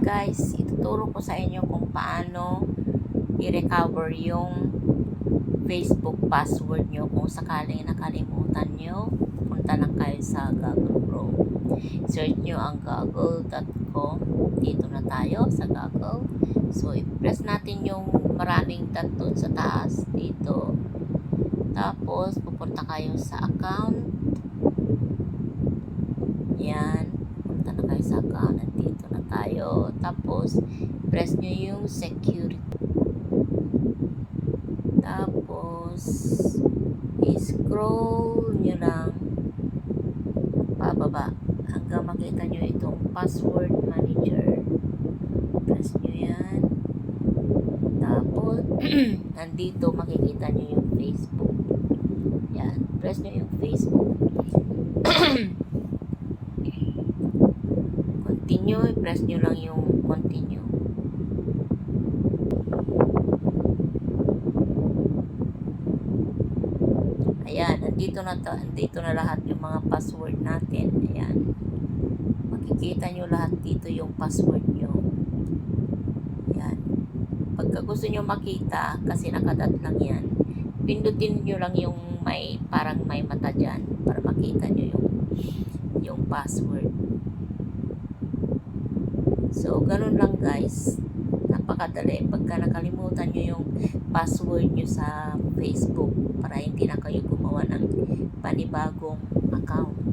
guys, ituturo ko sa inyo kung paano i-recover yung Facebook password nyo. Kung sakaling nakalimutan nyo, punta lang kayo sa Google Chrome. Search nyo ang google.com. Dito na tayo sa Google. So, i-press natin yung maraming dot doon sa taas. Dito. Tapos, pupunta kayo sa account. Yan. Punta na kayo sa account. At dito na tayo. Tapos, press nyo yung security. Tapos, i-scroll nyo lang pababa hanggang makita nyo itong password manager. Press nyo yan. Tapos, nandito makikita nyo yung Facebook. Yan. Press nyo yung Facebook. Continue. Press nyo lang yung continue. Ayan, nandito na lahat yung mga password natin. Ayan. Makikita nyo lahat dito yung password nyo. Ayan. Pagka gusto nyo makita, kasi nakadat lang yan, pindutin nyo lang yung parang may mata dyan para makita nyo yung password. So, ganun lang guys. Napakadali. Pagka nakalimutan nyo yung password nyo sa Facebook para hindi na kayo gumawa ng panibagong account.